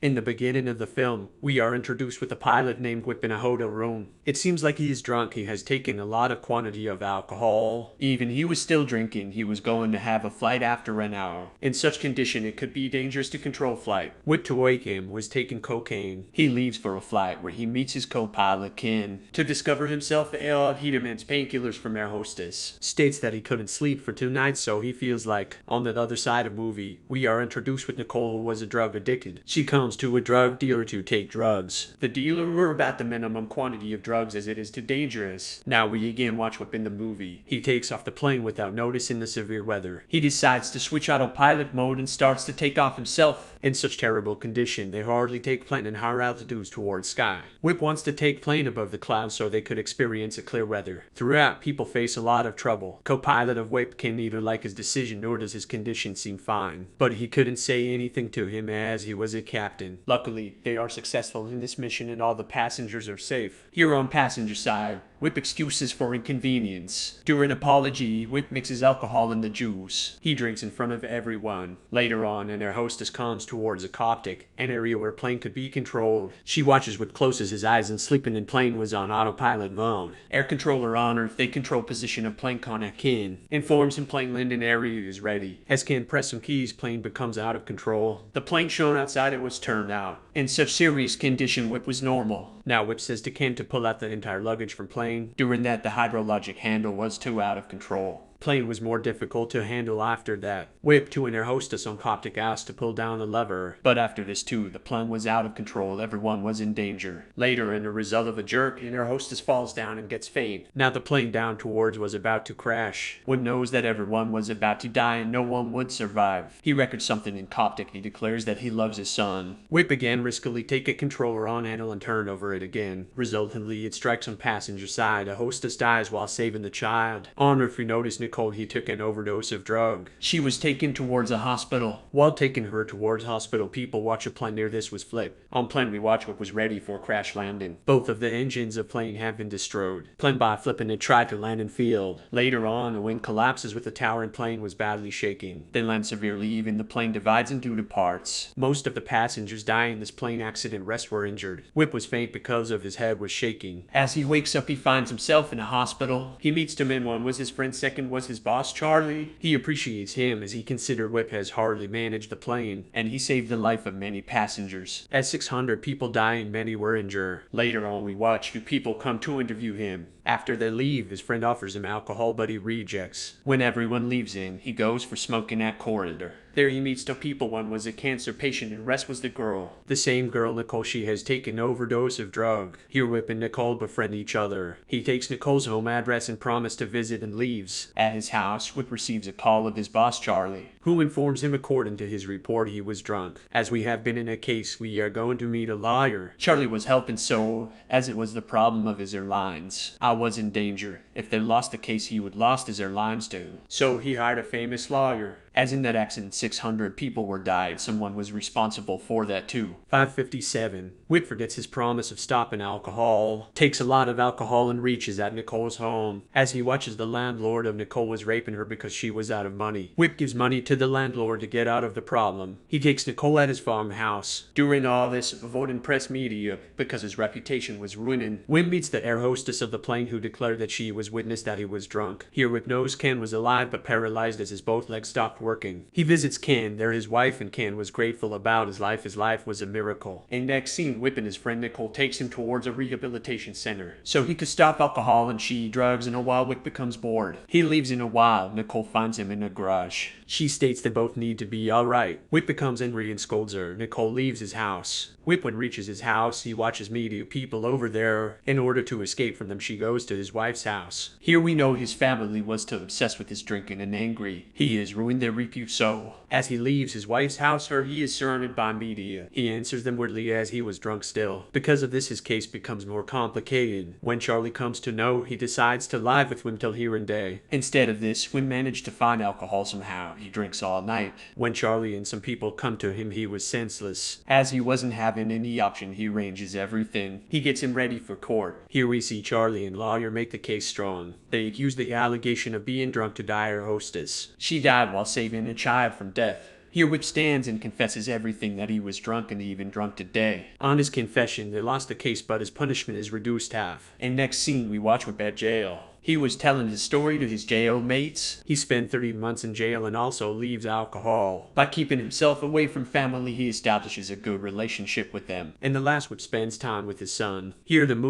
In the beginning of the film, we are introduced with a pilot named Whip in a hotel room. It seems like he is drunk. He has taken a lot of quantity of alcohol. Even he was still drinking. He was going to have a flight after an hour. In such condition, it could be dangerous to control flight. Whip, to wake him, was taking cocaine. He leaves for a flight where he meets his co-pilot, Ken. To discover himself ill, he demands painkillers from air hostess. States that he couldn't sleep for 2 nights, so he feels like, on the other side of the movie, we are introduced with Nicole, who was a drug addicted. She comes to a drug dealer to take drugs. The dealer were about the minimum quantity of drugs as it is too dangerous. Now we again watch Whip in the movie. He takes off the plane without noticing the severe weather. He decides to switch autopilot mode and starts to take off himself. In such terrible condition, they hardly take plane in higher altitudes towards sky. Whip wants to take plane above the clouds so they could experience a clear weather. Throughout, people face a lot of trouble. Co-pilot of Whip can neither like his decision nor does his condition seem fine. But he couldn't say anything to him as he was a captain. Luckily, they are successful in this mission and all the passengers are safe. Here on passenger side, Whip excuses for inconvenience. During apology, Whip mixes alcohol in the juice. He drinks in front of everyone. Later on, an air hostess comes towards a cockpit, an area where plane could be controlled. She watches Whip closes his eyes and sleeping in plane was on autopilot mode. Air controller honor, they control position of plane contact Ken. Informs him plane landing area is ready. As Ken press some keys, plane becomes out of control. The plane shown outside it was turned out. In such serious condition, Whip was normal. Now Whip says to Ken to pull out the entire luggage from plane. During that, the hydrologic handle was too out of control. Plane was more difficult to handle after that. Whip, to an air hostess on Coptic, asked to pull down the lever. But after this too, the plane was out of control. Everyone was in danger. Later, in the result of a jerk, an air hostess falls down and gets faint. Now the plane down towards was about to crash. Whip knows that everyone was about to die and no one would survive. He records something in Coptic. He declares that he loves his son. Whip again riskily take a controller on handle and turn over it again. Resultantly, it strikes on passenger side. A hostess dies while saving the child. On, if you notice, Nicole, he took an overdose of drug. She was taken towards a hospital. While taking her towards hospital, people watch a plane near this was flip. On plane we watch what was ready for crash landing. Both of the engines of plane have been destroyed. Plane by flipping it tried to land in field. Later on, a wing collapses with the tower and plane was badly shaking. They land severely, even the plane divides into two parts. Most of the passengers dying in this plane accident rest were injured. Whip was faint because of his head was shaking. As he wakes up, he finds himself in a hospital. He meets two men. One was his friend, second was his boss Charlie. He appreciates him as he considered Whip has hardly managed the plane, and he saved the life of many passengers. As 600 people died and many were injured. Later on we watch two people come to interview him. After they leave, his friend offers him alcohol but he rejects. When everyone leaves him, he goes for smoking at corridor. There he meets two people. One was a cancer patient and rest was the girl. The same girl, Nicole, she has taken overdose of drug. Here Whip and Nicole befriend each other. He takes Nicole's home address and promises to visit and leaves. At his house, Whip receives a call of his boss Charlie, who informs him according to his report he was drunk. As we have been in a case, we are going to meet a lawyer. Charlie was helping so, as it was the problem of his airlines. I was in danger. If they lost the case, he would lost his airlines too. So he hired a famous lawyer. As in that accident, 600 people were died. Someone was responsible for that too. 5:57. Whip forgets his promise of stopping alcohol, takes a lot of alcohol and reaches at Nicole's home. As he watches, the landlord of Nicole was raping her because she was out of money. Whip gives money to the landlord to get out of the problem. He takes Nicole at his farmhouse. During all this, avoiding press media because his reputation was ruining. Whip meets the air hostess of the plane who declared that she was witness that he was drunk. Here Whip knows Ken was alive but paralyzed as his both legs stopped working. He visits Ken, there his wife, and Ken was grateful about his life. His life was a miracle. In next scene, Whip and his friend Nicole takes him towards a rehabilitation center so he could stop alcohol and she drugs. In a while, Whip becomes bored. He leaves in a while. Nicole finds him in a garage. She states they both need to be alright. Whip becomes angry and scolds her. Nicole leaves his house. Whip, when reaches his house, he watches media people over there. In order to escape from them, she goes to his wife's house. Here we know his family was too obsessed with his drinking and angry. He has ruined their repute so. As he leaves his wife's house, he is surrounded by media. He answers them weirdly as he was drunk still. Because of this, his case becomes more complicated. When Charlie comes to know, he decides to lie with Wim till here and day. Instead of this, Wim managed to find alcohol somehow. He drinks all night. When Charlie and some people come to him, he was senseless. As he wasn't having any option, he arranges everything. He gets him ready for court. Here we see Charlie and lawyer make the case strong. They accuse the allegation of being drunk to die her hostess. She died while saving a child from death. Here Whip stands and confesses everything, that he was drunk and even drunk today. On his confession, they lost the case, but his punishment is reduced half. And next scene, we watch Whip at jail. He was telling his story to his jail mates. He spent 30 months in jail and also leaves alcohol. By keeping himself away from family, he establishes a good relationship with them. And the last Whip spends time with his son. Here the movie